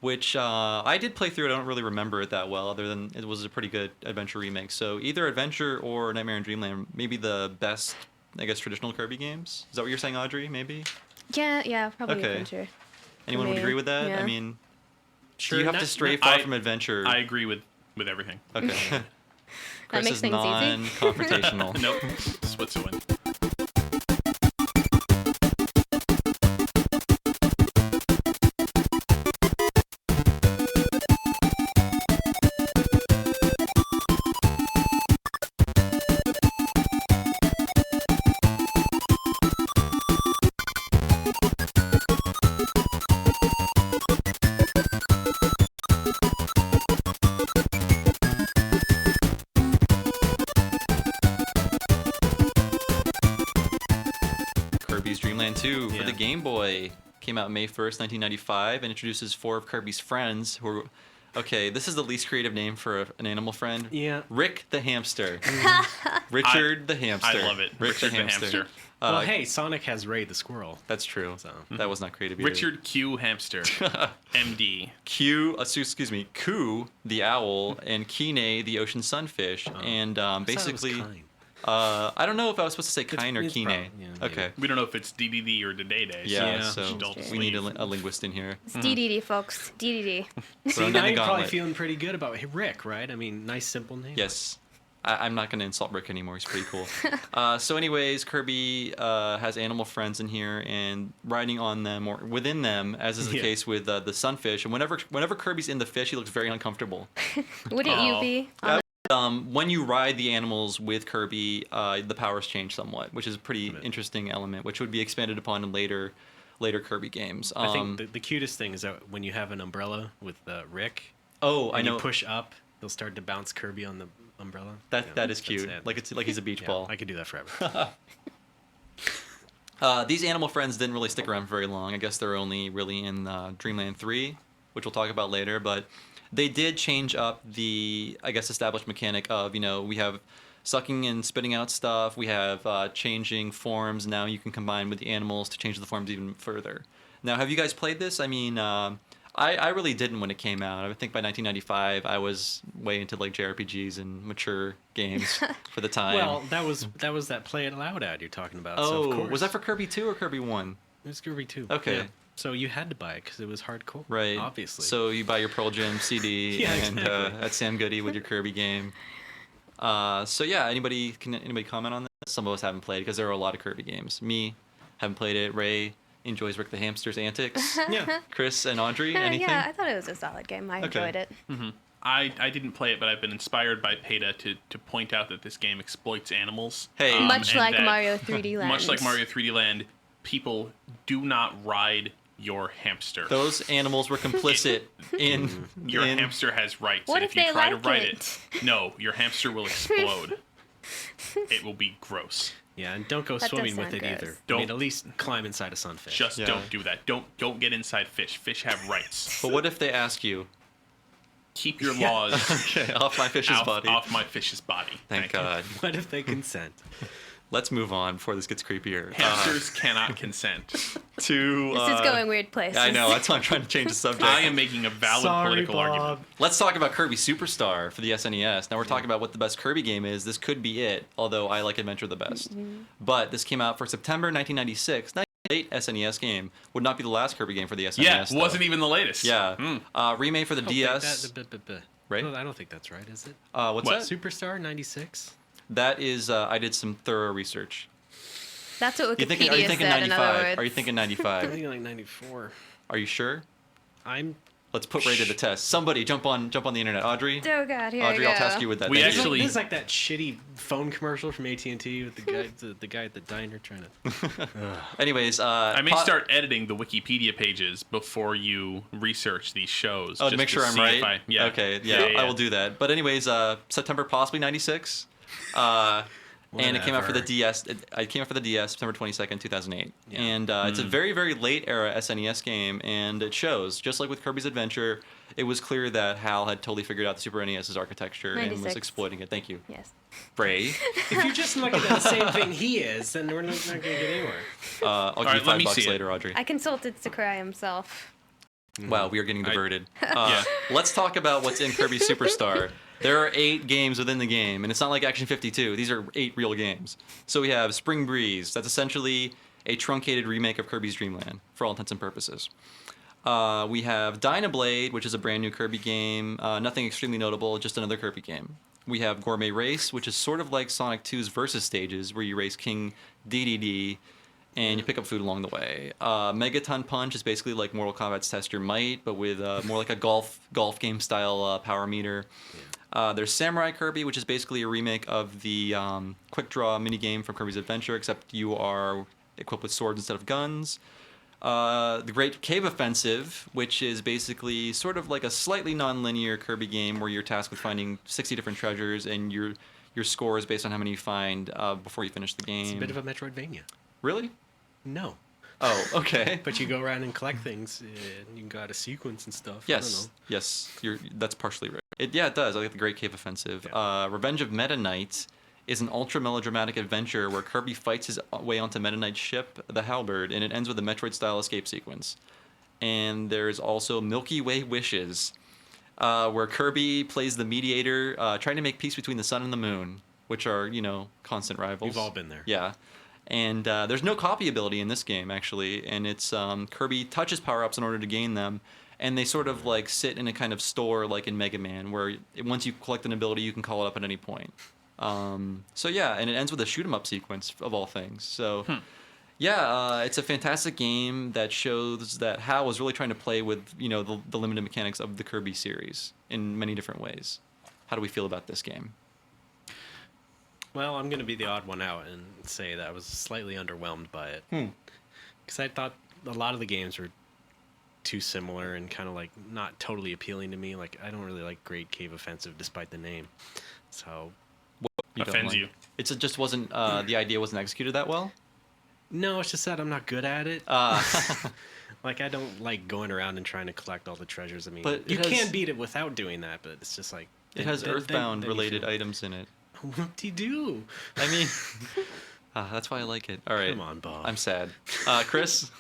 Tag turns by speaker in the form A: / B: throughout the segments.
A: which I did play through. I don't really remember it that well, other than it was a pretty good adventure remake. So either Adventure or Nightmare in Dreamland, maybe the best, I guess, traditional Kirby games. Is that what you're saying, Audrey? Maybe.
B: Yeah, probably
A: Okay.
B: Adventure.
A: Anyone would agree with that?
B: Yeah.
A: I mean,
C: Sure,
A: you have to stray far from Adventure.
D: I agree with everything.
A: Okay. Chris
B: makes
A: is
B: things easy.
A: non-confrontational.
D: Nope. Switzerland.
A: Kirby's Dream Land 2 for the Game Boy came out May 1st, 1995, and introduces 4 of Kirby's friends who are... Okay, this is the least creative name for an animal friend.
C: Yeah.
A: Rick the hamster. Richard the hamster.
D: I love it.
A: Rick
D: Richard the hamster.
C: Well, hey, Sonic has Ray the squirrel.
A: That's true.
C: So.
A: That was not creative either.
D: Richard Q Hamster. MD.
A: Excuse me, Ku the owl and Kine the ocean sunfish, and basically, I don't know if I was supposed to say Kine or Kine. Okay.
D: We don't know if it's DDD or Dedede.
A: Yeah,
D: so
A: so
D: don't
A: we need
D: sleep.
A: a linguist in here.
B: It's DDD, folks. DDD.
C: See,
A: in
C: now
A: the
C: you're probably
A: gauntlet.
C: feeling pretty good about Rick, right? I mean, nice, simple name.
A: Yes. I'm not going to insult Rick anymore. He's pretty cool. So anyways, Kirby has animal friends in here, and riding on them or within them, as is the case with the sunfish. And whenever Kirby's in the fish, he looks very uncomfortable.
B: Wouldn't you be?
A: When you ride the animals with Kirby, the powers change somewhat, which is a pretty interesting element, which would be expanded upon in later Kirby games.
C: I think the cutest thing is that when you have an umbrella with Rick,
A: I know.
C: You push up, he'll start to bounce Kirby on the umbrella.
A: That is cute. Like he's a beach ball.
C: I could do that forever.
A: These animal friends didn't really stick around for very long. I guess they're only really in Dreamland 3, which we'll talk about later. But they did change up the, I guess, established mechanic of, we have sucking and spitting out stuff. We have changing forms. Now you can combine with the animals to change the forms even further. Now, have you guys played this? I mean, I really didn't when it came out. I think by 1995, I was way into like JRPGs and mature games for the time.
C: Well, that was that Play It Loud ad you're talking about.
A: Oh,
C: so of course.
A: was that for Kirby 2 or Kirby 1?
C: It was Kirby 2.
A: Okay.
C: Yeah. So you had to buy it because it was hardcore.
A: Right.
C: Obviously.
A: So you buy your Pearl Jam CD
C: Yeah,
A: and
C: exactly.
A: at Sam Goody with your Kirby game. So yeah, anybody comment on this? Some of us haven't played because there are a lot of Kirby games. Me, haven't played it. Ray enjoys Rick the Hamster's antics.
C: Yeah.
A: Chris and Audrey, anything?
B: Yeah, I thought it was a solid game. I enjoyed it.
D: Mm-hmm. I didn't play it, but I've been inspired by PETA to point out that this game exploits animals.
A: Hey.
B: Much
D: and
B: like
D: that-
B: Mario 3D Land.
D: Much like Mario 3D Land, people do not ride your hamster.
A: Those animals were complicit in...
D: Your
A: in-
D: hamster has rights.
B: What
D: and
B: if
D: you
B: they
D: try
B: like
D: to ride
B: it?
D: no, your hamster will explode. It will be gross.
C: Yeah, and don't go
B: That does
C: swimming with
B: sound
C: it
B: gross.
C: either. I
D: Don't-
C: mean, at least climb inside a sunfish.
D: Just
A: Yeah.
D: don't do that. Don't get inside fish. Fish have rights.
A: But what if they ask you,
D: Keep your laws
A: okay, off my fish's body?
D: off my fish's body.
A: Thank God.
C: What if they consent?
A: Let's move on before this gets creepier.
D: Hamsters cannot consent.
A: To
B: This is going weird places.
A: I know. That's why I'm trying to change the subject.
D: I am making a valid political argument.
A: Let's talk about Kirby Superstar for the SNES. Now we're talking about what the best Kirby game is. This could be it, although I like Adventure the best. But this came out for September 1996. 98 SNES game. Would not be the last Kirby game for the SNES.
D: Yeah,
A: though.
D: wasn't even the latest.
A: Yeah. Remade for the DS. Right?
C: I don't think that's right, is it?
A: What's
D: What?
A: that?
C: Superstar 96?
A: That is, I did some thorough research.
B: That's what
A: Are you
B: Wikipedia
A: thinking
B: said, in other
A: 95?
B: words.
A: Are you thinking
C: I
A: 95?
C: think like 94.
A: Are you sure?
C: I'm.
A: Let's put Ray to the test. Somebody jump on the internet. Audrey?
B: Oh, God, here
A: Audrey,
B: we go.
A: I'll task you with that.
D: We
A: Thank you.
D: actually-
C: This is like that shitty phone commercial from AT&T with the guy, the guy at the diner trying to.
A: Anyways,
D: I may start editing the Wikipedia pages before you research these shows.
A: Oh, to
D: just
A: make sure I'm
D: see
A: right?
D: if yeah.
A: Okay, yeah, I will do that. But anyways, September possibly 96. And it came out for the
C: Whatever.
A: DS. It came out for the DS September 22nd, 2008.
C: Yeah.
A: And it's a very, very late era SNES game, and it shows. Just like with Kirby's Adventure, it was clear that HAL had totally figured out the Super NES's architecture and was
B: 96.
A: exploiting it. Thank you.
B: Yes.
A: Ray.
C: If you're just looking at the same thing he is, then we're not going to get anywhere.
A: I'll give
D: right,
A: you
D: let me
A: $5
D: see it.
A: later, Audrey.
B: I consulted Sakurai himself.
A: Wow, we are getting diverted.
D: Yeah.
A: Let's talk about what's in Kirby Superstar. There are 8 games within the game, and it's not like Action 52. These are 8 real games. So we have Spring Breeze. That's essentially a truncated remake of Kirby's Dream Land, for all intents and purposes. We have Dynablade, which is a brand new Kirby game. Nothing extremely notable, just another Kirby game. We have Gourmet Race, which is sort of like Sonic 2's Versus stages, where you race King DDD, and you pick up food along the way. Megaton Punch is basically like Mortal Kombat's Test Your Might, but with more like a golf game style power meter. There's Samurai Kirby, which is basically a remake of the quick draw minigame from Kirby's Adventure, except you are equipped with swords instead of guns. The Great Cave Offensive, which is basically sort of like a slightly non-linear Kirby game where you're tasked with finding 60 different treasures, and your score is based on how many you find before you finish the game.
C: It's a bit of a Metroidvania.
A: Really?
C: No.
A: Oh, okay.
C: But you go around and collect things, and you got a sequence and stuff.
A: Yes, yes, that's partially right. It does. I like the Great Cave Offensive.
C: Yeah.
A: Revenge of Meta Knight is an ultra melodramatic adventure where Kirby fights his way onto Meta Knight's ship, the Halberd, and it ends with a Metroid-style escape sequence. And there's also Milky Way Wishes, where Kirby plays the mediator, trying to make peace between the sun and the moon, which are, constant rivals.
C: We've all been there.
A: Yeah. And there's no copy ability in this game, actually, and it's Kirby touches power-ups in order to gain them, and they sort of like sit in a kind of store like in Mega Man, where once you collect an ability, you can call it up at any point. So yeah, and it ends with a shoot 'em up sequence of all things. So yeah, it's a fantastic game that shows that HAL was really trying to play with the limited mechanics of the Kirby series in many different ways. How do we feel about this game?
C: Well, I'm going to be the odd one out and say that I was slightly underwhelmed by it. Because I thought a lot of the games were too similar and kind of like not totally appealing to me. Like, I don't really like Great Cave Offensive despite the name. So,
A: You don't
D: Offends
A: like?
D: you.
A: It just wasn't, the idea wasn't executed that well?
C: no, it's just that I'm not good at it.
A: Uh,
C: Like, I don't like going around and trying to collect all the treasures. I mean,
A: But
C: you
A: it has-
C: can't beat it without doing that, but it's just like...
A: it has Earthbound-related items in it.
C: Whoop-de-doo.
A: I mean, that's why I like it. All right.
C: Come on, Bob.
A: I'm sad. Chris?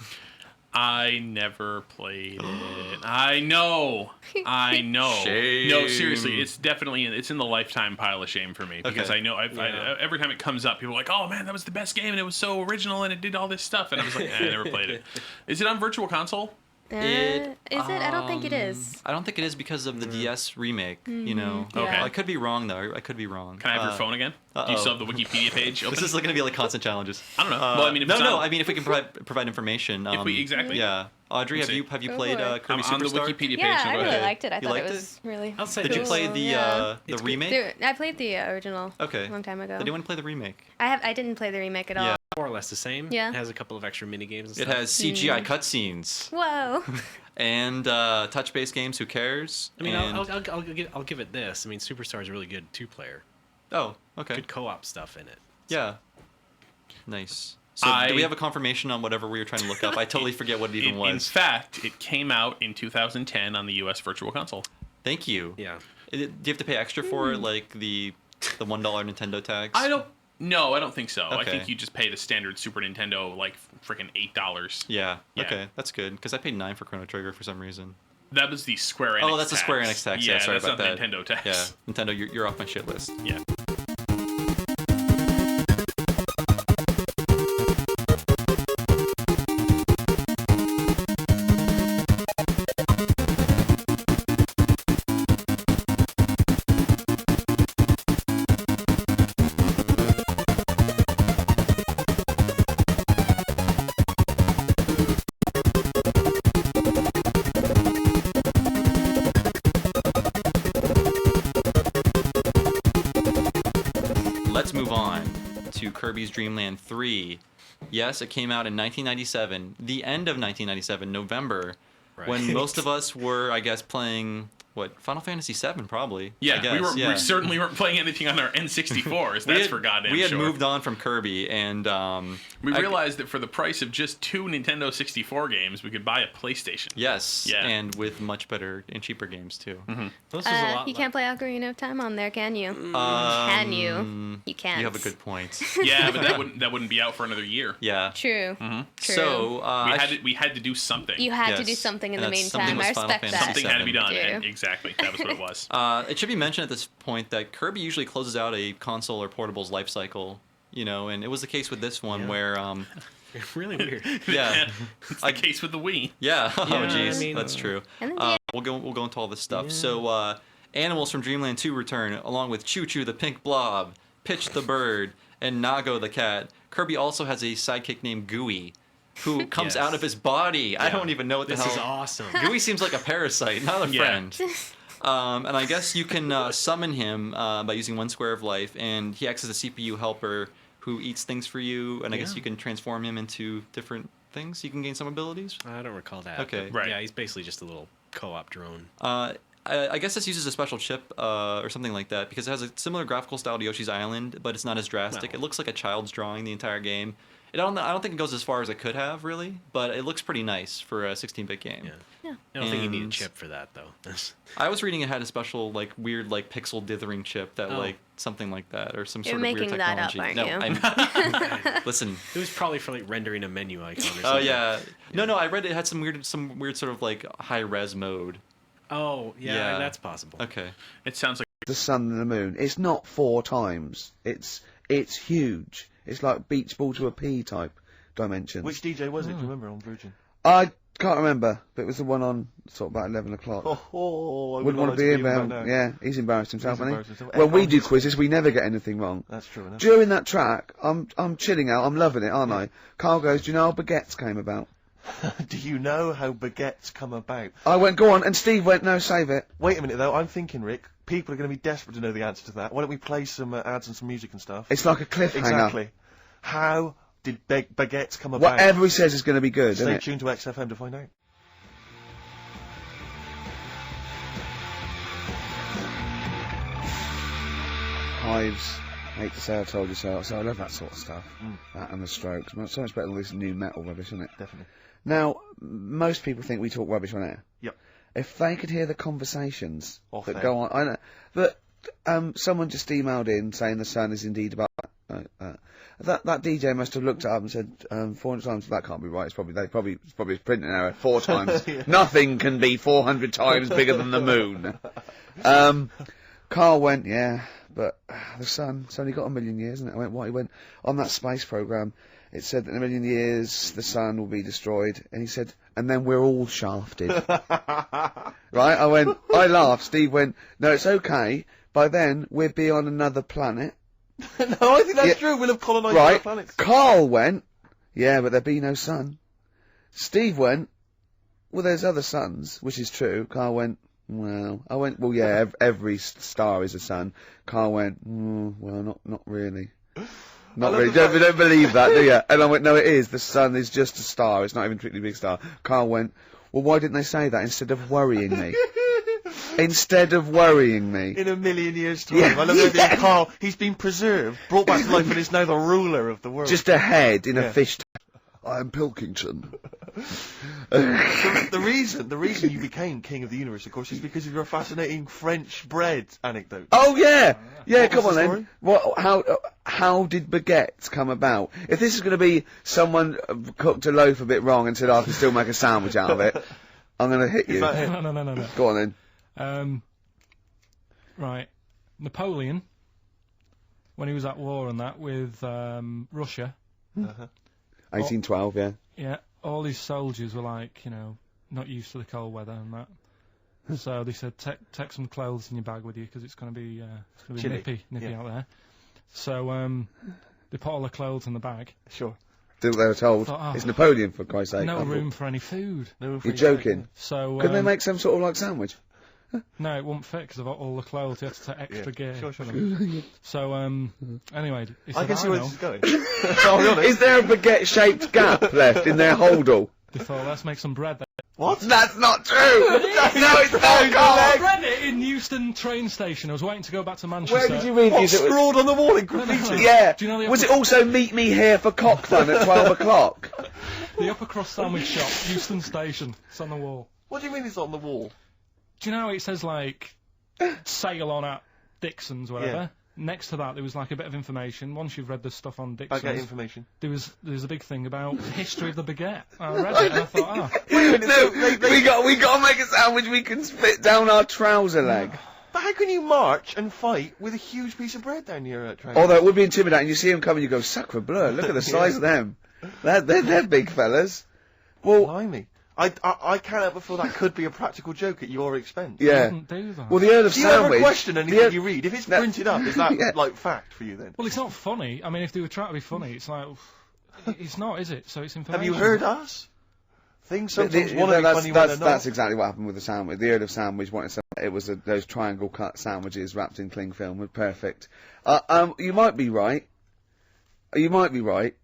D: I never played it. I know.
A: Shame.
D: No, seriously, it's definitely it's in the lifetime pile of shame for me because
A: Okay.
D: I know every time it comes up, people are like, "Oh man, that was the best game and it was so original and it did all this stuff," and I was like, I never played it. Is it on Virtual Console?
B: Is it? I don't think it is.
A: I don't think it is because of the DS remake,
B: Yeah.
D: Okay.
A: I could be wrong, though. I could be wrong.
D: Can I have your phone again? Do you still have the Wikipedia page open?
A: This is going to be like constant challenges.
D: I don't know. Well, I mean, if it's
A: no.
D: on-
A: I mean, if we can provide information.
D: Exactly.
A: Yeah. Audrey,
D: Let's
A: have you
B: Go
A: played
B: for it.
A: Kirby
D: I'm on the
A: Superstar?
D: Wikipedia page.
B: Yeah,
D: so
B: I
D: go
B: really
D: ahead.
B: liked it. I
A: You
B: thought it
A: liked
B: was really.
C: I'll say
A: Did you
C: this.
A: play the
B: Yeah.
C: It's good.
A: remake?
B: Dude, I played the original.
A: Okay.
B: A long time ago.
A: Did anyone play the remake?
B: I didn't play the remake at all.
A: Yeah.
C: More or less the same.
B: Yeah.
C: It has a couple of extra mini games and
A: It
C: stuff.
A: has CGI cutscenes
B: Whoa.
A: and touch-based games. Who cares?
C: I mean,
A: And-
C: I'll give it this. I mean, Superstar is really good two-player.
A: Oh, okay.
C: Good co-op stuff in it.
A: Yeah. Nice. So do we have a confirmation on whatever we were trying to look up? I totally forget what it even
D: In
A: was.
D: fact, it came out in 2010 on the U.S. Virtual Console.
A: Thank you.
C: Yeah.
A: Do you have to pay extra for it, like the $1 Nintendo tax?
D: No, I don't think so. I
A: Okay.
D: think you just pay the standard Super Nintendo, like freaking $8.
A: Yeah.
D: Yeah.
A: Okay, that's good because I paid $9 for Chrono Trigger for some reason.
D: That was the Square Enix.
A: Oh, that's the Square Enix tax. Yeah, sorry
D: that's
A: about
D: not
A: that.
D: the Nintendo tax.
A: Yeah, Nintendo, you're off my shit list.
D: Yeah.
A: Let's move on to Kirby's Dream Land 3. Yes, it came out in 1997, the end of 1997, November,
C: Right.
A: when most of us were, I guess, playing Final Fantasy VII probably. I
D: Yeah,
A: guess.
D: we certainly weren't playing anything on our N64s. That's for goddamn
A: We had
D: sure.
A: moved on from Kirby, and
D: We realized that for the price of just 2 Nintendo 64 games, we could buy a PlayStation.
A: yes,
D: Yeah.
A: and with much better and cheaper games too.
C: This is a lot
B: You can't play Ocarina of Time on there, can you? Can you? You can't.
A: You have a good point.
D: Yeah, but that wouldn't be out for another year.
A: Yeah.
B: True. True.
A: So
D: We had to do something.
B: You had to
A: Yes.
B: do something in
A: And
B: the
A: that's something
B: meantime. I
A: was Final
B: respect
A: Fantasy
B: that.
D: Something had to be done.
B: Do.
D: And exactly. That was what it was.
A: It should be mentioned at this point that Kirby usually closes out a console or portable's life cycle, and it was the case with this one where,
C: really weird.
A: yeah,
D: It's the case with the Wii.
A: yeah, oh
C: Yeah,
A: jeez,
C: I mean,
A: that's true.
B: And then
A: We'll go into all this stuff. So, animals from Dreamland 2 return, along with Choo Choo the pink blob, Pitch the bird, and Nago the cat. Kirby also has a sidekick named Gooey, who comes
C: Yes.
A: out of his body. I don't even know what the
C: This
A: hell.
C: is awesome.
A: Gooey seems like a parasite, not a
D: Yeah.
A: friend. And I guess you can summon him by using 1 square of life, and he acts as a CPU helper who eats things for you, and I guess
C: Yeah.
A: you can transform him into different things. You can gain some abilities.
C: I don't recall that.
A: Okay.
C: but
D: Right.
C: Yeah, he's basically just a little co-op drone.
A: I guess this uses a special chip or something like that because it has a similar graphical style to Yoshi's Island, but it's not as drastic.
C: Well.
A: It looks like a child's drawing the entire game. I don't think it goes as far as it could have, really, but it looks pretty nice for a 16-bit game.
C: Yeah. I don't think you need a
A: And-
C: chip for that, though.
A: I was reading it had a special, weird, pixel dithering chip that,
C: Oh.
A: something like that, or some
B: You're
A: sort of weird
B: making that up,
A: technology.
B: aren't
A: no,
B: you?
A: listen.
C: It was probably for rendering a menu icon or something.
A: Oh yeah. No, I read it had some weird sort of high res mode.
C: Oh, yeah,
A: Yeah.
C: that's possible.
A: Okay.
D: It sounds like
E: The sun and the moon. It's not 4 times. It's huge. It's like beach ball to a pea type dimensions.
F: Which DJ was it? Do you remember on Virgin?
E: I can't remember, but it was the one on sort of about 11 o'clock.
F: Oh, I
E: Wouldn't want to be him,
F: about
E: man. Yeah, he's embarrassed himself,
F: He's
E: isn't
F: embarrassed
E: he?
F: himself.
E: When we
F: Everyone
E: do
F: just-
E: quizzes, we never get anything wrong.
F: That's true enough.
E: During that track, I'm chilling out, I'm loving it, aren't I? Carl goes, do you know how baguettes came about?
F: Do you know how baguettes come about?
E: I went, go on, and Steve went, no, save it.
F: Wait a minute though, I'm thinking, Rick, people are going to be desperate to know the answer to that. Why don't we play some ads and some music and stuff?
E: It's like a cliffhanger.
F: Exactly. How did baguettes come about?
E: Whatever he says is going to be good, isn't
F: Stay
E: it?
F: tuned to XFM to find out.
E: Hives, hate to say I told you so, so I love that sort of stuff. That and the Strokes. Well, it's so much better than this new metal rubbish, isn't it?
F: Definitely.
E: Now, most people think we talk rubbish on air.
F: Yep.
E: If they could hear the conversations
F: Off
E: that
F: air.
E: go on, I know, but someone just emailed in saying the sun is indeed about. That DJ must have looked it up and said 400 times. That can't be right. It's probably a printing error. 4 times.
F: Yeah.
E: Nothing can be 400 times bigger than the moon. Carl went, yeah, but the sun, it's only got 1 million years, isn't it? I went, what? He went, on that space program, it said that in 1 million years the sun will be destroyed, and he said, and then we're all shafted. Right? I laughed. Steve went, no, it's okay. By then, we'll be on another planet.
F: No, I think that's
E: Yeah.
F: true. We'll have colonised
E: Right?
F: other planets.
E: Carl went, yeah, but there'd be no sun. Steve went, well, there's other suns, which is true. Carl went, well, I went, well, yeah, every star is a sun. Carl went, well, not really. Not
F: love
E: really.
F: the fact-
E: Don't believe that, do you? And I went, no, it is. The sun is just a star. It's not even a particularly big star. Carl went, well, why didn't they say that instead of worrying me? Instead of worrying me.
F: In 1 million years' time.
E: Yeah.
F: I love the idea
E: Yeah.
F: of Carl. He's been preserved, brought back to life, and is now the ruler of the world.
E: Just a head in
F: Yeah.
E: a fish tank. I'm Pilkington.
F: The reason you became king of the universe, of course, is because of your fascinating French bread anecdote.
E: Oh yeah, yeah.
F: What
E: Come
F: was
E: on
F: the
E: then. What? How did baguettes come about? If this is going to be someone cooked a loaf a bit wrong and said I can still make a sandwich out of it, I'm going to hit you.
F: that it?
G: No.
E: Go on then.
G: Right. Napoleon, when he was at war and that with Russia,
E: 1812. Yeah.
G: yeah, all his soldiers were not used to the cold weather and that. So they said, take some clothes in your bag with you because it's going to be
F: Chilly.
G: nippy
F: Yeah.
G: out there. So they put all the clothes in the bag.
F: Sure.
E: Did what they were told.
G: Thought, oh,
E: It's Napoleon, for Christ's sake.
G: No room for any food.
F: No,
E: You're joking.
G: So
E: Couldn't they make some sort of sandwich?
G: no, it wouldn't fit because of all the clothes. You had to take extra gear.
F: Sure.
G: for them. So anyway, he
F: I
G: said,
F: can see
G: I
F: where
G: know.
F: this is going. I'll be honest.
E: Is there a baguette-shaped gap left in their holdall?
G: They thought, let's make some bread then.
F: What?
E: That's not true! No, it's not,
G: I
E: Carl!
G: read it in Euston train station. I was waiting to go back to Manchester.
E: Where did you read
F: What,
E: these?
F: scrawled on the wall in graffiti?
E: Yeah.
G: Do you know the
E: Was it
G: upper-
E: also meet me here for cock fun at 12 o'clock?
G: The Upper Cross Sandwich Shop, Euston Station. It's on the wall.
F: What do you mean it's on the wall?
G: Do you know it says like sale on at Dixon's, whatever?
F: Yeah.
G: Next to that, there was like a bit of information. Once you've read the stuff on
F: Baguette
G: Dixon's,
F: information.
G: there was a big thing about the history of the baguette. I read it and I thought, oh,
E: No, we got to make a sandwich we can spit down our trouser leg.
F: But how can you march and fight with a huge piece of bread down your train?
E: Although it would be intimidating. You see them coming, you go, sacre bleu, look at the size of them. They're big fellas. Well,
F: Blimey. I can't help but feel that could be a practical joke at your expense.
E: yeah.
G: didn't do that.
E: Well, the Earl of
F: Do you ever
E: Sandwich...
F: question anything
E: the-
F: you read? If it's
E: No.
F: printed up, is that,
E: Yeah.
F: like, fact for you then?
G: Well, it's not funny. I mean, if they were trying to be funny, it's like, it's not, is it? So it's information.
F: Have you heard us? Things
E: The-
F: sometimes
E: the-
F: want to be
E: that's,
F: funny when
E: that's,
F: they're
E: that's
F: not.
E: exactly what happened with the sandwich. The Earl of Sandwich wanted some... It was those triangle cut sandwiches wrapped in cling film. Were perfect. You might be right. You might be right.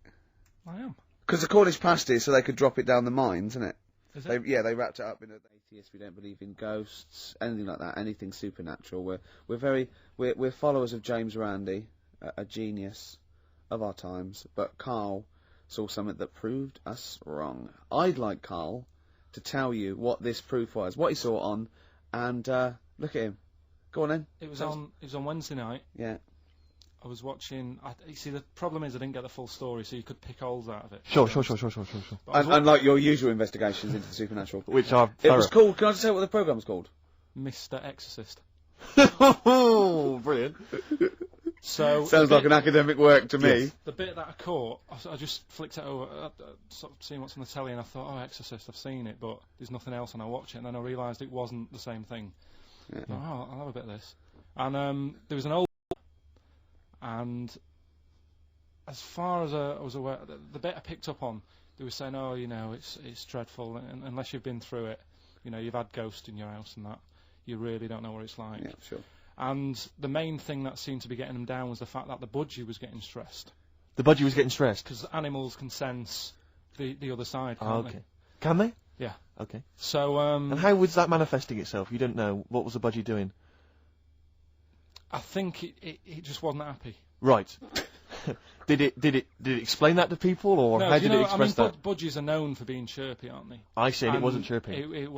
G: I am.
E: Because the Cornish pasty, so they could drop it down the mines, isn't it?
G: Is it?
E: They wrapped it up in a... Atheists, we don't believe in ghosts, anything like that, anything supernatural. We're followers of James Randi, a genius of our times, but Carl saw something that proved us wrong. I'd like Carl to tell you what this proof was, what he saw it on, and look at him. Go on then.
G: It was on Wednesday night.
E: Yeah.
G: I was watching. You see, the problem is I didn't get the full story, so you could pick holes out of it.
F: Sure.
G: But I was
E: Unlike your usual investigations into the supernatural.
F: Which are
E: It was
F: thorough.
E: called, can I just say what the programme was called?
G: Mr. Exorcist.
F: Oh, brilliant.
G: So
E: Sounds like an academic work to me.
G: the bit that I caught, I just flicked it over, sort of seeing what's on the telly, and I thought, oh, Exorcist, I've seen it, but there's nothing else, and I watch it, and then I realised it wasn't the same thing.
E: Yeah.
G: I thought, oh, I'll have a bit of this. And there was an old, and as far as I was aware, the bit I picked up on, they were saying, oh, you know, it's dreadful, and unless you've been through it, you know, you've had ghosts in your house and that, you really don't know what it's like.
E: Yeah, sure.
G: And the main thing that seemed to be getting them down was the fact that the budgie was getting stressed.
F: The budgie was getting stressed.
G: Because animals can sense the other side,
F: Oh,
G: can't
F: okay. Can they?
G: they? Yeah.
F: Okay.
G: So,
F: And how was that manifesting itself? You don't know. What was the budgie doing?
G: I think it just wasn't happy.
F: Right. Did it explain that to people, or
G: No,
F: how
G: do you
F: did it
G: know,
F: express that?
G: Budgies are known for being chirpy, aren't they?
F: I see, and it
G: And
F: wasn't chirping.
G: It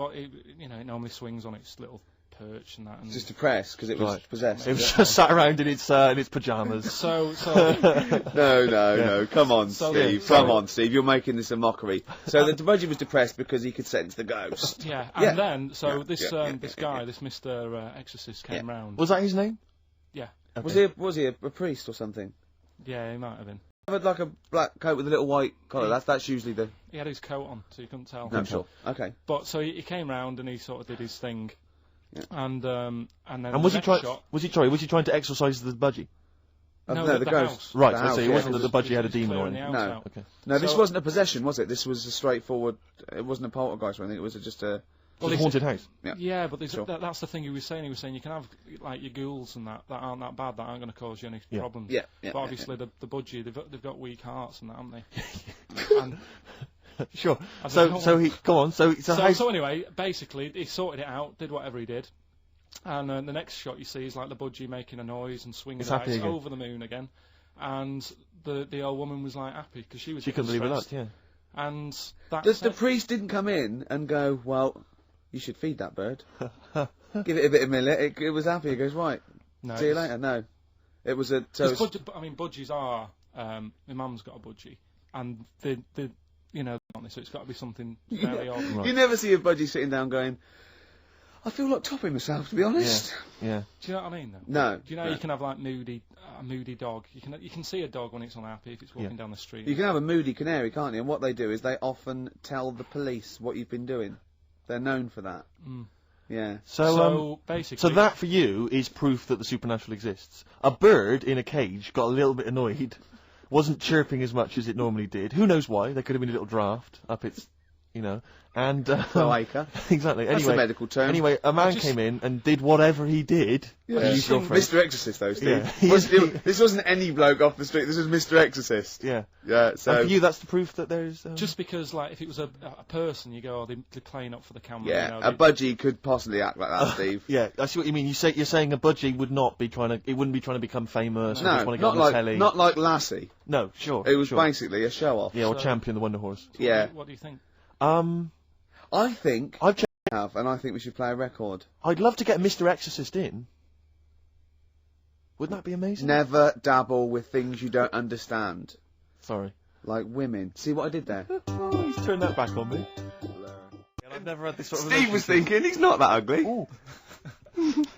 G: normally swings on its little perch and that. And
E: Just depressed because it was
F: Right.
E: possessed.
F: It was just sat around in its pajamas.
G: so
E: No, come on,
G: So-
E: Steve.
G: so-
E: Come on, Steve. You're making this a mockery. So the budgie was depressed because he could sense the ghost.
G: yeah,
E: Yeah.
G: and then so
E: Yeah,
G: this
E: yeah,
G: this guy, this Mr. Exorcist came round.
F: Was that his name?
G: Yeah,
F: Okay.
E: Was he a priest or something?
G: yeah, he might have been.
E: Had like a black coat with a little white collar. That's usually the.
G: He had his coat on, so you couldn't tell.
E: No, I'm sure. Okay.
G: But so he came round and he sort of did his thing,
E: Yeah.
G: and then
F: And was
G: the
F: he trying?
G: next shot,
F: Was he trying to exorcise the budgie?
G: No,
E: the
G: the
E: ghost.
G: house.
F: Right.
E: The
F: I
E: house,
F: see. It
E: yeah.
F: wasn't that the budgie had a
G: was
F: demon
G: clearing
F: on
G: the
F: it.
G: house
E: No.
G: out.
F: Okay.
E: No, this
G: So-
E: wasn't a possession, was it? This was a straightforward. It wasn't a poltergeist or anything. It was just a.
F: Well,
G: Well,
F: a haunted house.
G: Yeah, but
E: Sure.
G: that's the thing he was saying. He was saying you can have like your ghouls and that aren't that bad, that aren't going to cause you any
F: Yeah.
G: problems.
E: Yeah, yeah,
G: But
E: yeah,
G: obviously the budgie, they've got weak hearts and that, haven't they? and
F: Sure.
G: I
F: So
G: don't
F: so
G: know.
F: he go on. So
G: so anyway, basically he sorted it out, did whatever he did, and the next shot you see is like the budgie making a noise and swinging
F: It's
G: the
F: happy
G: lights
F: again.
G: over the moon again, and the old woman was like happy because she was
F: she couldn't
G: getting
F: believe it.
G: stressed.
F: Yeah.
G: And that's
E: The
G: it.
E: priest didn't come in and go, well, you should feed that bird. Give it a bit of millet. It was happy. He goes, right,
G: No,
E: see you
G: it's-
E: later. No. It was a... So
G: Because budgies are. My mum's got a budgie, and they aren't they? So it's got to be something fairly odd.
F: Right.
E: You never see a budgie sitting down going, I feel like topping myself, to be honest.
F: Yeah.
G: Do you know what I mean? Though?
E: No.
G: Do you know
E: no.
G: you can have like a moody dog. You can see a dog when it's unhappy if it's walking down the street.
E: You can have a moody canary, can't you? And what they do is they often tell the police what you've been doing. They're known for that.
G: Mm.
E: Yeah.
G: So basically,
F: So that for you is proof that the supernatural exists. A bird in a cage got a little bit annoyed, wasn't chirping as much as it normally did. Who knows why? There could have been a little draft up its you know. And
E: Cloaca.
F: exactly.
E: That's
F: Anyway,
E: a medical term.
F: Anyway, a man came in and did whatever he did.
E: Yeah.
F: Use your phrase.
E: Mr. Exorcist, though, Steve.
F: Yeah.
E: This wasn't any bloke off the street. This was Mr. Exorcist.
F: Yeah.
E: Yeah. So
F: And for you, that's the proof that there's.
G: Just because, like, if it was a person, you go, oh, they're playing up for the camera.
E: yeah,
G: you know,
E: a budgie could possibly act like that, Steve.
F: Yeah, I see what you mean. You're saying a budgie would not be trying to. It wouldn't be trying to become famous. Or
E: No,
F: just want to get
E: not
F: on the
E: like
F: telly.
E: not like Lassie.
F: No, sure.
E: It was
F: sure.
E: basically a show off.
F: Yeah, or
G: So-
F: Champion the Wonder Horse.
E: Yeah.
G: What do you think?
E: I think
F: I've checked.
E: and I think we should play a record.
F: I'd love to get Mr. Exorcist in. Wouldn't that be amazing?
E: Never dabble with things you don't understand,
F: Sorry.
E: like women. See what I did there?
F: He's turned that back on me. I've never had this sort of
E: Steve was
F: relationship.
E: thinking he's not that ugly.
F: Ooh.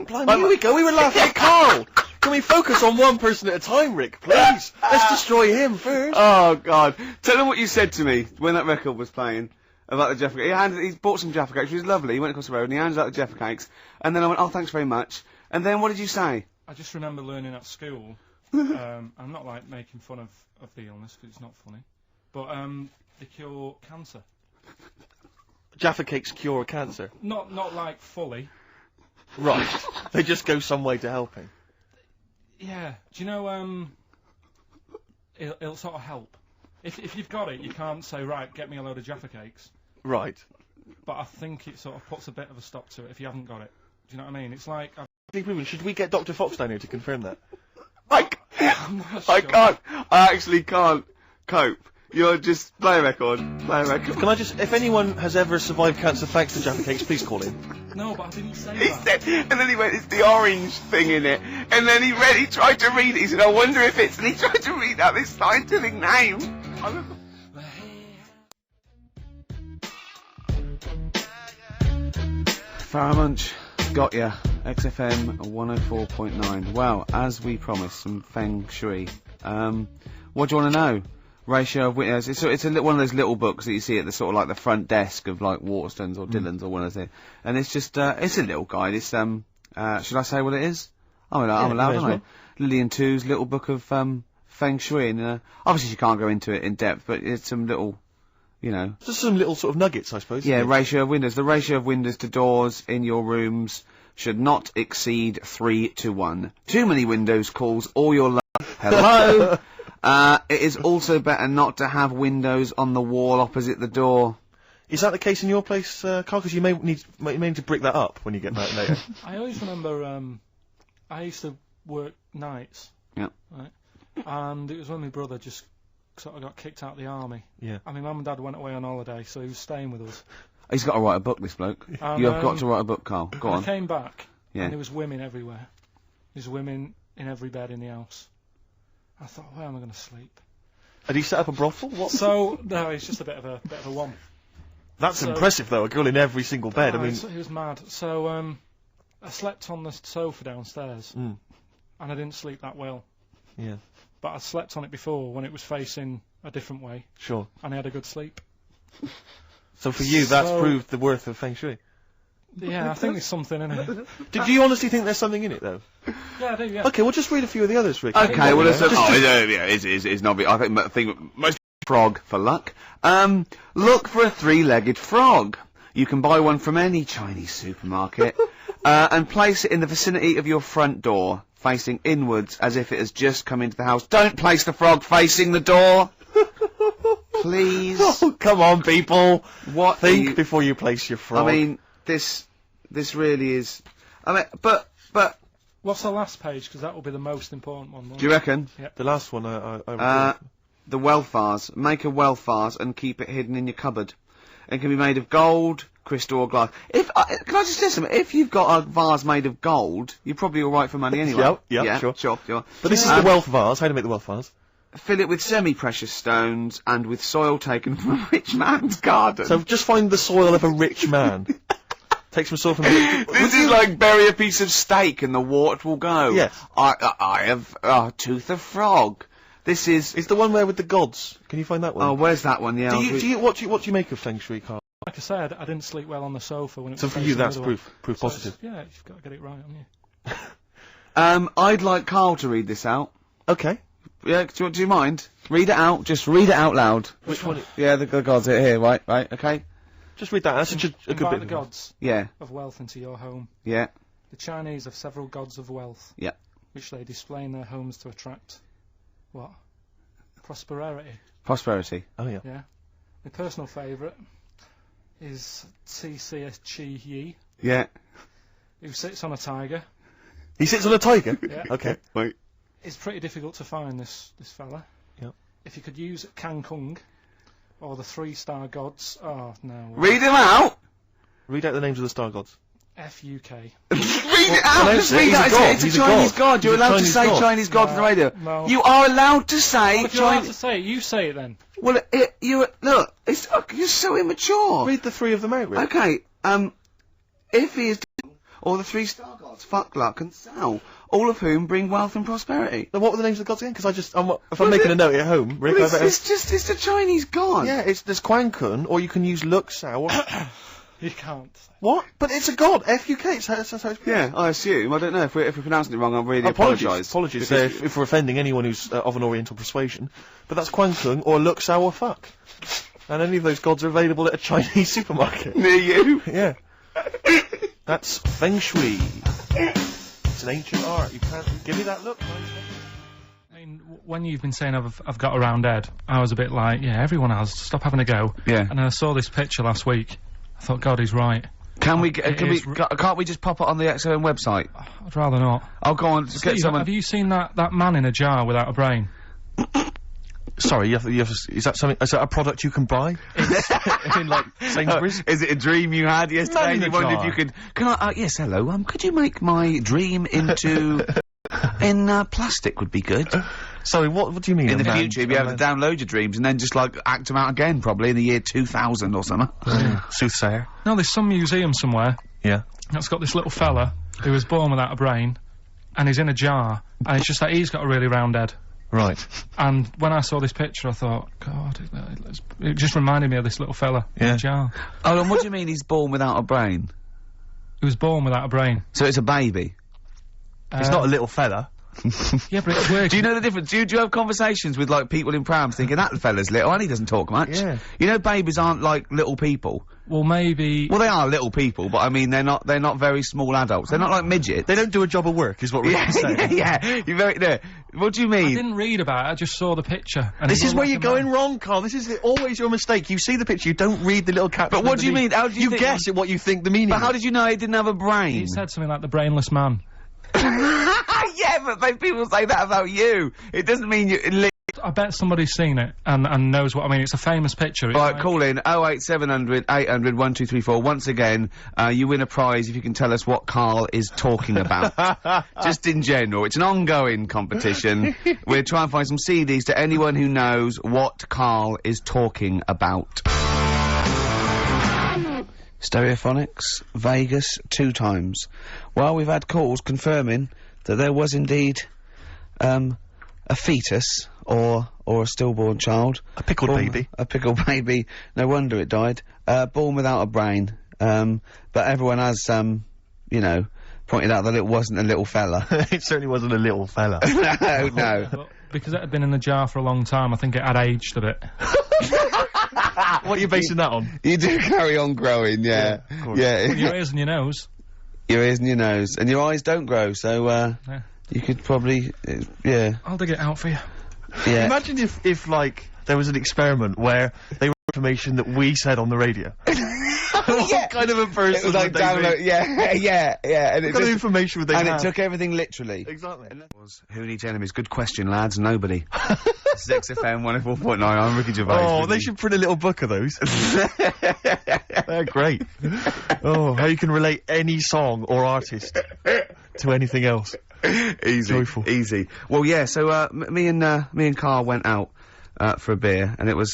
F: Blimey, here we go. We were laughing at Carl. Can we focus on one person at a time, Rick, please? Let's destroy him first.
E: Oh God! Tell him what you said to me when that record was playing about the Jaffa Cakes. He bought some Jaffa Cakes, which was lovely. He went across the road and he handed out the Jaffa Cakes. And then I went, oh, thanks very much. And then what did you say?
G: I just remember learning at school. I'm not like making fun of the illness because it's not funny, but they cure cancer.
F: Jaffa Cakes cure cancer.
G: Not like fully.
F: Right. They just go some way to helping.
G: Yeah. Do you know? It'll sort of help. If you've got it, you can't say, right, get me a load of Jaffa Cakes.
F: Right.
G: But I think it sort of puts a bit of a stop to it if you haven't got it. Do you know what I mean? It's like
F: Should we get Dr. Fox down here to confirm that?
E: I can't. I actually can't cope. You're just play a record. Play a record.
F: Can I just, if anyone has ever survived cancer thanks to Jaffa Cakes, please call in.
G: no, but I didn't say
E: He
G: that.
E: said, and then he went, it's the orange thing in it. And then he tried to read it. He said, I wonder if it's, and he tried to read out this scientific name. Farrah Munch, got ya. XFM 104.9. Well, as we promised, some feng shui. What do you want to know? Ratio of windows. It's one of those little books that you see at the sort of like the front desk of like Waterstones or Dillon's or one of those. And it's just it's a little guide. It's should I say what it is? I'm allowed, aren't I? Lillian Two's little book of feng shui. And obviously you can't go into it in depth, but it's some little, you know.
F: Just some little sort of nuggets, I suppose.
E: Yeah,
F: isn't it?
E: ratio of windows. The ratio of windows to doors in your rooms should not exceed 3-1. Too many windows calls all your love. Hello. It is also better not to have windows on the wall opposite the door.
F: Is that the case in your place, Carl? Because you may need to brick that up when you get back later.
G: I always remember I used to work nights.
E: Yeah.
G: Right. And it was when my brother just sort of got kicked out of the army.
F: Yeah.
G: And my mum and dad went away on holiday, so he was staying with us.
E: He's got to write a book, this bloke.
G: And,
E: You have got to write a book, Carl. Go
G: I
E: on.
G: came back,
E: Yeah.
G: and there was women everywhere. There's women in every bed in the house. I thought, where am I going to sleep?
F: Had he set up a brothel? What?
G: So no, it's just a bit of a one.
F: That's
G: so-
F: impressive, though. A girl in every single bed.
G: Oh,
F: I mean,
G: it was mad. So I slept on the sofa downstairs, and I didn't sleep that well.
F: yeah,
G: But I slept on it before when it was facing a different way,
F: sure.
G: and I had a good sleep.
F: So for you, that's
G: So-
F: proved the worth of feng shui.
G: Yeah, I think there's something in it.
F: Did you honestly think there's something in it, though?
G: Yeah, I do. Yeah.
F: Okay, we'll just read a few of the others, Rick.
E: Okay, well,
F: Just-
E: it's not big. I think most frog for luck. Look for a three-legged frog. You can buy one from any Chinese supermarket, and place it in the vicinity of your front door, facing inwards as if it has just come into the house. Don't place the frog facing the door. Please.
F: Oh, come on, people.
E: What?
F: Think before you place your frog.
E: I mean, this really is. I mean, but
G: What's the last page? Because that will be the most important one. won't
E: do you
G: it?
E: reckon?
F: the last one I
E: The wealth vase. Make a wealth vase and keep it hidden in your cupboard. It can be made of gold, crystal, or glass. Can I just say something? If you've got a vase made of gold, you're probably all right for money anyway.
F: Yeah, sure.
E: Sure.
F: But this is the wealth vase. How to make the wealth vase?
E: Fill it with semi-precious stones and with soil taken from a rich man's garden.
F: So just find the soil of a rich man. Take some soil from a
E: This is like bury a piece of steak and the water will go.
F: Yes.
E: I have a tooth of frog. This is.
F: It's the one where with the gods. Can you find that one?
E: Oh, where's that one? Yeah.
F: What do you make of feng shui, Carl?
G: Like I said, I didn't sleep well on the sofa when it was
F: So for
G: facing
F: you,
G: the
F: that's
G: other way.
F: proof
G: So
F: positive.
G: yeah, you've got to get it right, haven't you?
E: I'd like Carl to read this out.
F: Okay.
E: Yeah, do you mind? Read it out. Just read it out loud.
F: Which one?
E: Yeah, the gods are here. Right. Okay.
F: Just read that. That's such a good
G: Invite
F: bit.
G: the
F: of
G: gods
E: Yeah.
G: of wealth into your home.
E: Yeah.
G: The Chinese have several gods of wealth.
E: Yeah.
G: Which they display in their homes to attract what? Prosperity.
E: Prosperity.
F: Oh yeah.
G: Yeah. My personal favourite is T.C. Chi Yi,
E: Yeah.
G: who sits on a tiger.
F: He sits on a tiger.
G: Yeah.
F: Okay.
E: Wait.
G: It's pretty difficult to find this fella.
F: Yep.
G: If you could use Kang Kung or the 3-star gods. Oh no.
E: Read him out.
F: Read out the names of the star gods.
G: F.U.K.
E: Read it out.
F: no,
E: Just read
F: he's a
E: that.
F: god.
E: It's a
F: He's a
E: Chinese
F: god.
E: god. You're
F: He's a
E: allowed to
F: Chinese
E: say
F: god.
E: Chinese god on the radio.
G: No.
E: You are allowed to say
G: Well, if you're allowed
E: Chinese.
G: to say it, you say it then.
E: Well, look. It's you're so immature.
F: Read the 3 of them out, Rick.
E: Okay. If he is or the 3-star gods, fuck, luck, and Sal, all of whom bring wealth and prosperity.
F: Now, what were the names of the gods again? Because if I'm making a note at home, Rick,
E: Well,
F: I better...
E: it's the Chinese god.
F: Yeah, there's Quan Kun, or you can use Luk Sao.
G: You can't.
F: What? But it's a god. F-U-K. That's how it's pronounced.
E: Yeah, I assume. I don't know if we're pronouncing it wrong. I really apologise.
F: Apologies
E: Because-
F: if we're offending anyone who's of an Oriental persuasion. But that's Quan Kun or Luk Sao or fuck. And any of those gods are available at a Chinese supermarket.
E: Near you.
F: Yeah. That's Feng Shui. It's an ancient art. You can't give me that look.
G: I mean, when you've been saying I've got a round head, I was a bit like, yeah, everyone has. Stop having a go.
E: Yeah.
G: And then I saw this picture last week. I thought, God, he's right.
E: Can't we just pop it on the XOM website?
G: I'd rather not.
E: I'll go on. Just get
G: Steve,
E: someone.
G: have you seen that man in a jar without a brain?
F: Sorry, is that something? Is that a product you can buy? in like Sainsbury's?
E: Is it a dream you had yesterday?
F: Man in
E: You
F: a
E: wondered if
F: jar.
E: you could. Can I? Yes, hello. Could you make my dream into in plastic? Would be good.
F: Sorry, what do you mean?
E: In the
F: a man-
E: future, you'd be able to download your dreams and then just like act them out again, probably in the year 2000 or something.
F: Soothsayer.
G: No, there's some museum somewhere
F: Yeah.
G: that's got this little fella who was born without a brain, and he's in a jar, and it's just that he's got a really round head.
F: Right.
G: And when I saw this picture, I thought, God, it just reminded me of this little fella in
F: Yeah.
G: a jar.
E: Oh, and what do you mean he's born without a brain?
G: He was born without a brain.
E: So it's a baby.
F: He's not a little fella.
G: Yeah, but it's working.
E: Do you know the difference? Do you have conversations with like people in prams thinking that fella's little and he doesn't talk much?
F: Yeah.
E: You know, babies aren't like little people.
G: Well, maybe...
E: Well, they are little people, but I mean they're not very small adults. They're not like midgets.
F: They don't do a job of work, is what we're
E: Yeah,
F: saying.
E: yeah. You're very. No. What do you
G: I
E: mean?
G: didn't read about it, I just saw the picture. And
F: This
G: it
F: is
G: looked
F: where
G: like
F: you're
G: a man.
F: going wrong, Carl. This is always your mistake. You see the picture, you don't read the little caption.
E: But what do you
F: underneath.
E: mean? How do you think-
F: guess at what you think the meaning
E: But how
F: is.
E: did you know he didn't have a brain?
G: He said something like the brainless man.
E: Yeah, but people say that about you. It doesn't mean you.
G: I bet somebody's seen it and knows what I mean. It's a famous picture. It's
E: Right,
G: like-
E: call in 08700 800 1234. Once again, you win a prize if you can tell us what Carl is talking about. Just in general. It's an ongoing competition. We're trying to find some CDs to anyone who knows what Carl is talking about. Stereophonics, Vegas, 2 times. Well, we've had calls confirming that there was indeed, a fetus, or a stillborn child.
F: A pickled
E: Born-
F: baby.
E: A pickled baby. No wonder it died. Born without a brain. But everyone has, you know, pointed out that it wasn't a little fella.
F: It certainly wasn't a little fella.
E: No, no.
G: But because it had been in the jar for a long time, I think it had aged a bit.
F: What are you basing that on?
E: You do carry on growing, yeah.
F: Yeah, of course.
E: Yeah.
G: Your ears and your nose.
E: Your ears and your nose. And your eyes don't grow, so,
G: Yeah.
E: you could probably, yeah.
G: I'll dig it out for you.
E: Yeah.
F: Imagine if like, there was an experiment where they were information that we said on the radio. What kind of a person
E: It was like
F: would they
E: download,
F: be?
E: yeah, yeah, yeah. And
F: What kind of information would they
E: and
F: have?
E: it took everything literally.
F: Exactly.
E: Who needs enemies? Good question, lads. Nobody. 6FM 104.9. I'm Ricky Gervais.
F: Oh, they should print a little book of those. They're great. Oh, how you can relate any song or artist to anything else.
E: Easy,
F: Joyful.
E: easy. Well, yeah. So me and Carl went out for a beer, and it was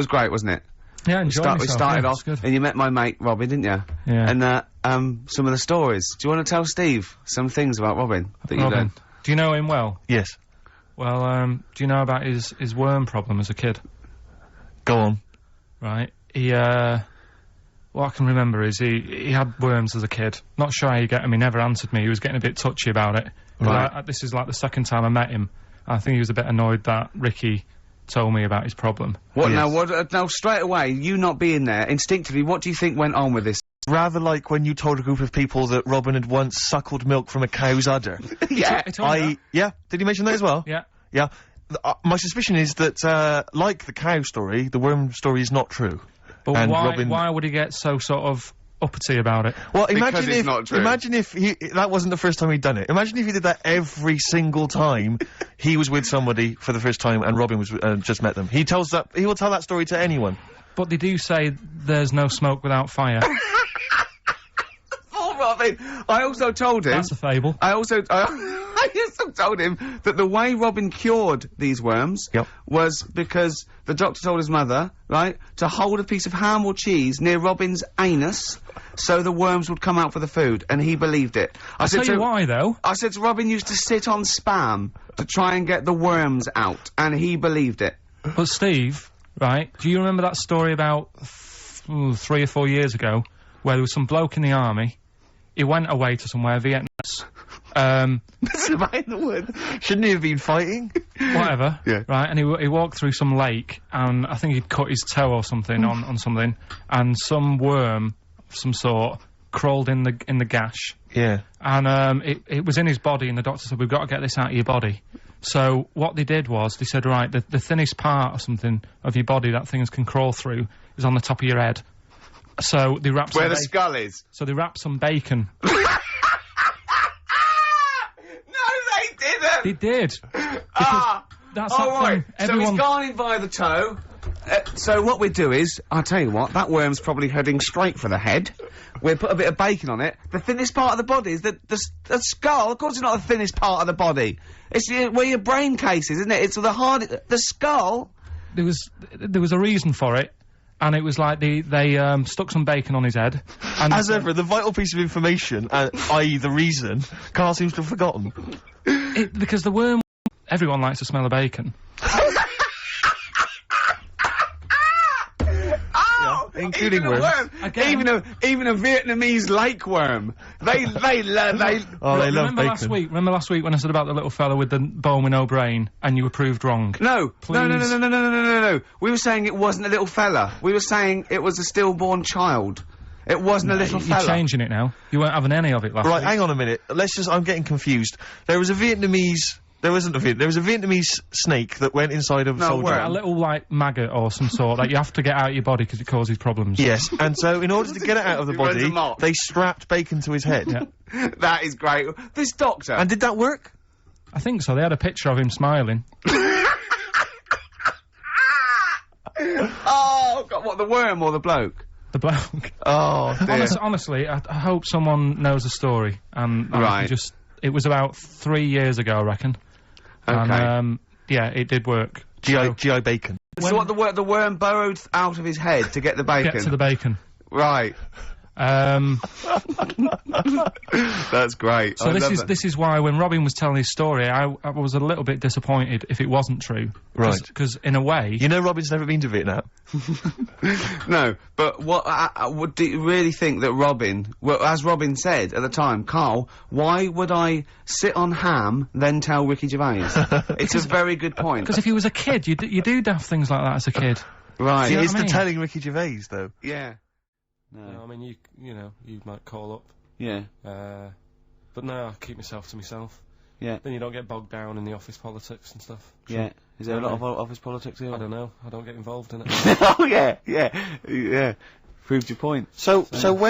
E: great, wasn't it?
G: Yeah, enjoy
E: We
G: yourself.
E: started
G: Yeah,
E: off,
G: it's good.
E: and you met my mate Robin, didn't you?
G: Yeah.
E: And some of the stories. Do you want to tell Steve some things about Robin that you
G: Robin,
E: learned?
G: do you know him well?
F: Yes.
G: Well, do you know about his worm problem as a kid?
F: Go on.
G: Right. He, what I can remember is he had worms as a kid. Not sure how you get him. He never answered me. He was getting a bit touchy about it.
E: Right.
G: But this is like the second time I met him. I think he was a bit annoyed that Ricky told me about his problem.
E: What
F: Yes.
E: now? What now? Straight away, you not being there, instinctively, what do you think went on with this?
F: Rather like when you told a group of people that Robin had once suckled milk from a cow's udder.
E: Yeah.
G: He told me that.
F: Yeah, did he mention that as well?
G: Yeah.
F: Yeah. My suspicion is that, like the cow story, the worm story is not true.
G: But
F: And
G: why?
F: Robin-
G: Why would he get so sort of uppity about it?
F: Well,
E: Because
F: imagine
E: it's
F: if
E: not true.
F: imagine if that wasn't the first time he'd done it. Imagine if he did that every single time he was with somebody for the first time and Robin was just met them. He will tell that story to anyone.
G: But they do say there's no smoke without fire.
E: Oh, Robin! I also told him.
G: That's a fable.
E: I also told him that the way Robin cured these worms
F: Yep.
E: was because the doctor told his mother, right, to hold a piece of ham or cheese near Robin's anus so the worms would come out for the food, and he believed it.
G: I'll tell you why, though.
E: I said to Robin used to sit on spam to try and get the worms out, and he believed it.
G: But Steve, right, do you remember that story about 3 or 4 years ago where there was some bloke in the army, he went away to somewhere, Vietnamese,
E: That's about in the woods.
F: Shouldn't he have been fighting?
G: whatever,
E: Yeah.
G: right, and he walked through some lake, and I think he'd cut his toe or something on something, and some worm of some sort crawled in the gash,
F: Yeah.
G: and it was in his body, and the doctor said, we've got to get this out of your body. So what they did was, they said, right, the thinnest part or something of your body that things can crawl through is on the top of your head. So they wrapped
E: Where
G: some
E: the skull is.
G: so they wrapped some bacon.
E: No, they didn't!
G: They did.
E: Ah!
G: That's
E: All
G: that
E: right,
G: thing.
E: so
G: Everyone,
E: he's gone in by the toe. So what we do is, I'll tell you what, that worm's probably heading straight for the head. We'll put a bit of bacon on it. The thinnest part of the body is the skull. Of course it's not the thinnest part of the body. It's where your brain case is, isn't it? It's the the skull.
G: there was a reason for it, and it was like they stuck some bacon on his head. And
F: As ever, the vital piece of information, i.e. the reason, Carl seems to have forgotten.
G: because the worm, everyone likes the smell of bacon.
E: Oh,
F: including
E: even a
F: worms.
E: worm.
G: Again.
E: Even a Vietnamese lake worm. They
F: Oh, they love
G: Remember
F: bacon.
G: Remember last week when I said about the little fella with the bone with no brain, and you were proved wrong?
E: No,
G: Please.
E: no. We were saying it wasn't a little fella. We were saying it was a stillborn child. It wasn't a little
G: You're
E: fella.
G: changing it now. You weren't having any of it last
F: Right,
G: week.
F: hang on a minute. I'm getting confused. There was a Vietnamese snake that went inside of a
E: No,
F: soldier.
E: worm.
G: A little, like, maggot or some sort that you have to get out of your body because it causes problems.
F: Yes, and so in order to get it out of the
E: He runs
F: body,
E: amok.
F: they strapped bacon to his head.
G: Yeah.
E: That is great. This doctor.
F: And did that work?
G: I think so. They had a picture of him smiling.
E: Oh, God, what, the worm or the bloke?
G: The bloke.
F: Oh, dear.
G: Honestly, I hope someone knows the story. And I
E: Right.
G: can it was about 3 years ago, I reckon.
E: Okay.
G: And, yeah, it did work.
F: GI bacon.
E: So what, the worm burrowed out of his head to get the bacon?
G: Get to the bacon.
E: Right. That's great.
G: So
E: I love
G: this is why when Robin was telling his story, I was a little bit disappointed if it wasn't true.
F: Right.
G: Because in a way,
F: You know Robin's never been to Vietnam.
E: No, but what do you really think that Robin, well, as Robin said at the time, Carl, why would I sit on ham, then tell Ricky Gervais? It's a very good point.
G: because if he was a kid, you do daft things like that as a kid.
E: Right.
G: you know
F: It's
G: what I
F: the
G: mean?
F: telling Ricky Gervais, though.
E: Yeah.
G: I mean, you might call up,
E: Yeah.
G: but no, I keep myself to myself.
E: Yeah.
G: Then you don't get bogged down in the office politics and stuff.
E: Yeah. Is there a lot of office politics here?
G: I don't know. I don't get involved in it.
E: Oh, yeah. Proved your point.
F: So when